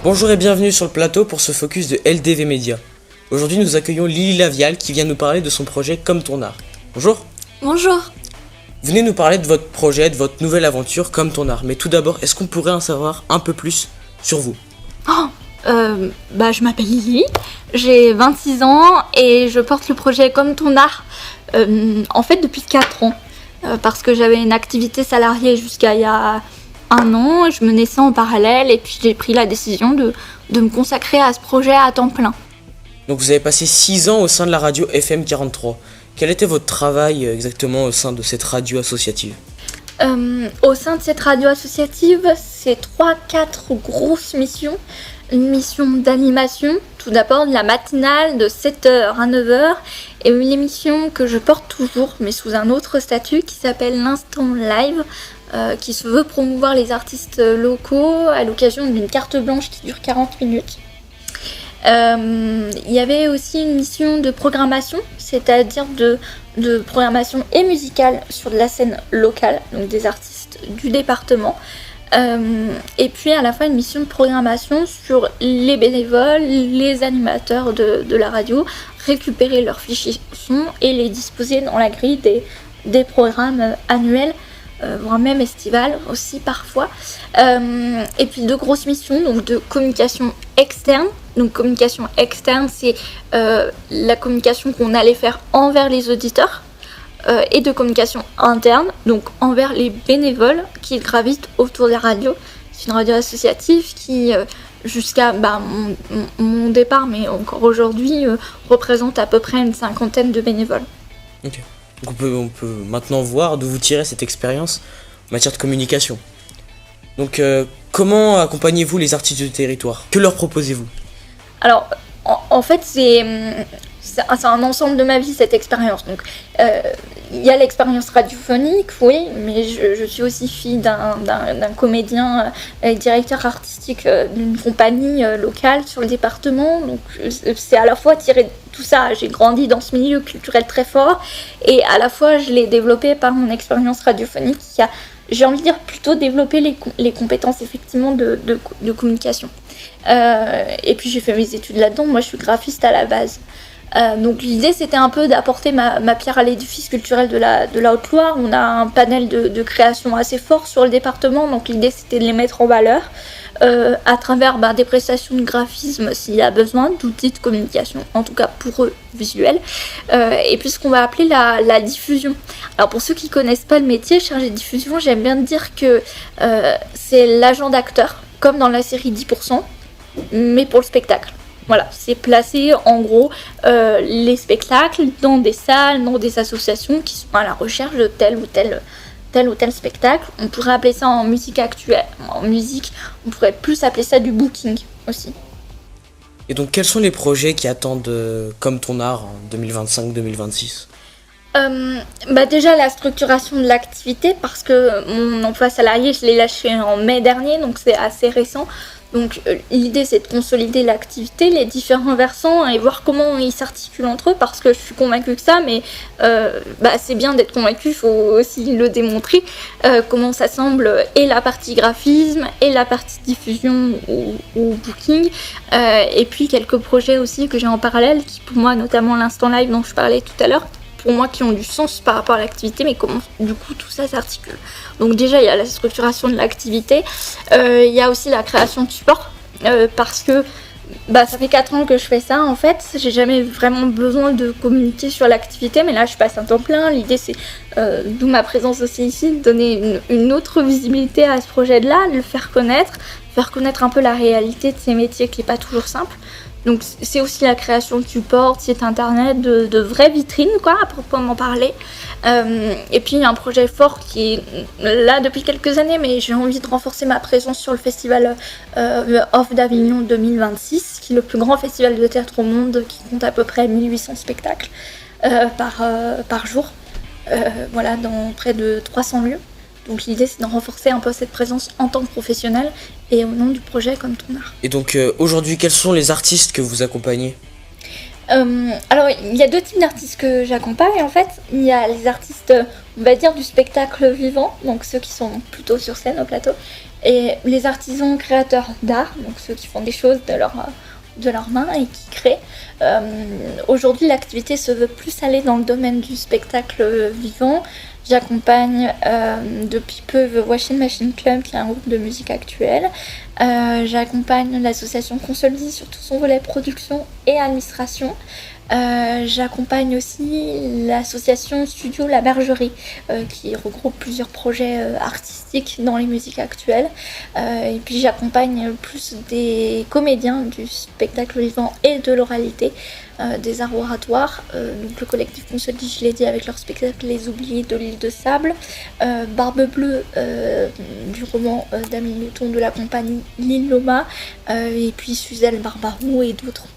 Bonjour et bienvenue sur le plateau pour ce focus de LDV Media. Aujourd'hui nous accueillons Lily Lavial qui vient nous parler de son projet Comme ton art. Bonjour. Bonjour. Venez nous parler de votre projet, de votre nouvelle aventure Comme ton art. Mais tout d'abord, est-ce qu'on pourrait en savoir un peu plus sur vous ? Je m'appelle Lily, j'ai 26 ans et je porte le projet Comme ton art en fait depuis 4 ans. Parce que j'avais une activité salariée jusqu'à il y a 1 an, je menais ça en parallèle et puis j'ai pris la décision de me consacrer à ce projet à temps plein. Donc vous avez passé 6 ans au sein de la radio FM 43. Quel était votre travail exactement au sein de cette radio associative ? Au sein de cette radio associative, c'est 3-4 grosses missions. Une mission d'animation, tout d'abord de la matinale de 7h à 9h, et une émission que je porte toujours, mais sous un autre statut, qui s'appelle l'Instant Live, qui se veut promouvoir les artistes locaux à l'occasion d'une carte blanche qui dure 40 minutes. Il y avait aussi une mission de programmation, c'est-à-dire de programmation et musicale sur de la scène locale, donc des artistes du département. Et puis à la fois une mission de programmation sur les bénévoles, les animateurs de la radio, récupérer leurs fichiers son et les disposer dans la grille des programmes annuels, voire même estivales aussi parfois. Et puis 2 grosses missions donc de communication externe. Donc communication externe, c'est la communication qu'on allait faire envers les auditeurs. Et de communication interne, donc envers les bénévoles qui gravitent autour de la radio. C'est une radio associative qui, jusqu'à mon départ, mais encore aujourd'hui, représente à peu près une 50aine de bénévoles. Ok. Donc on peut maintenant voir d'où vous tirez cette expérience en matière de communication. Donc comment accompagnez-vous les artistes du territoire ? Que leur proposez-vous ? Alors, en fait, c'est un ensemble de ma vie, cette expérience. Donc, il y a l'expérience radiophonique, oui, mais je suis aussi fille d'un comédien et directeur artistique d'une compagnie locale sur le département. Donc, c'est à la fois tiré de tout ça. J'ai grandi dans ce milieu culturel très fort et à la fois, je l'ai développé par mon expérience radiophonique qui a, j'ai envie de dire, plutôt développé les compétences effectivement de communication. Et puis, j'ai fait mes études là-dedans. Moi, je suis graphiste à la base. Donc l'idée c'était un peu d'apporter ma pierre à l'édifice culturel de la Haute-Loire. On a un panel de création assez fort sur le département, donc l'idée c'était de les mettre en valeur à travers des prestations de graphisme s'il y a besoin, d'outils de communication, en tout cas pour eux visuels, et puis ce qu'on va appeler la diffusion. Alors pour ceux qui connaissent pas le métier, chargé de diffusion, j'aime bien dire que c'est l'agent d'acteur, comme dans la série 10%, mais pour le spectacle. Voilà, c'est placer en gros les spectacles dans des salles, dans des associations qui sont à la recherche de tel ou tel spectacle. On pourrait appeler ça en musique actuelle. En musique, on pourrait plus appeler ça du booking aussi. Et donc quels sont les projets qui attendent Comme ton art en 2025-2026 ? Déjà la structuration de l'activité, parce que mon emploi salarié je l'ai lâché en mai dernier, donc c'est assez récent. Donc l'idée c'est de consolider l'activité, les différents versants et voir comment ils s'articulent entre eux, parce que je suis convaincue que ça, mais c'est bien d'être convaincu, il faut aussi le démontrer, comment ça semble, et la partie graphisme et la partie diffusion ou booking, et puis quelques projets aussi que j'ai en parallèle, qui pour moi, notamment l'Instant Live dont je parlais tout à l'heure, pour moi qui ont du sens par rapport à l'activité, mais comment du coup tout ça s'articule. Donc déjà il y a la structuration de l'activité, il y a aussi la création de support, parce que ça fait 4 ans que je fais ça en fait, j'ai jamais vraiment besoin de communiquer sur l'activité, mais là je passe un temps plein, l'idée c'est, d'où ma présence aussi ici, de donner une autre visibilité à ce projet-là, de le faire connaître un peu la réalité de ces métiers qui n'est pas toujours simple. Donc c'est aussi la création de supports, de sites internet, de vraies vitrines quoi, à proprement parler. Et puis il y a un projet fort qui est là depuis quelques années, mais j'ai envie de renforcer ma présence sur le festival Off d'Avignon 2026, qui est le plus grand festival de théâtre au monde, qui compte à peu près 1800 spectacles par jour, dans près de 300 lieux. Donc l'idée c'est de renforcer un peu cette présence en tant que professionnel et au nom du projet Comme ton art. Et donc aujourd'hui, quels sont les artistes que vous accompagnez ? Alors il y a 2 types d'artistes que j'accompagne en fait. Il y a les artistes, on va dire, du spectacle vivant, donc ceux qui sont plutôt sur scène au plateau, Et les artisans créateurs d'art, donc ceux qui font des choses de leurs mains et qui créent. Aujourd'hui, l'activité se veut plus aller dans le domaine du spectacle vivant. J'accompagne depuis peu The Washing Machine Club, qui est un groupe de musique actuelle. J'accompagne l'association Consoldi sur tout son volet production et administration. J'accompagne aussi l'association Studio La Bergerie, qui regroupe plusieurs projets artistiques dans les musiques actuelles. Et puis j'accompagne plus des comédiens du spectacle vivant et de l'oralité, des arts oratoires. Donc le collectif Consoldi, je l'ai dit, avec leur spectacle Les Oubliés de l'île de Sable. Barbe Bleue, du roman d'Amélie Nothomb de la compagnie L'île Loma. Et puis Suzelle Barbaroux et d'autres.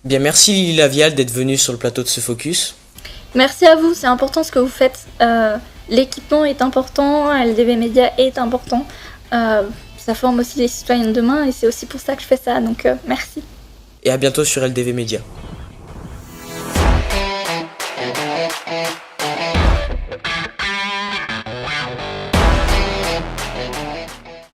Bien, merci Lily Lavial d'être venue sur le plateau de ce focus. Merci à vous, c'est important ce que vous faites. L'équipement est important, LDV Média est important. Ça forme aussi les citoyens de demain et c'est aussi pour ça que je fais ça, donc merci. Et à bientôt sur LDV Média.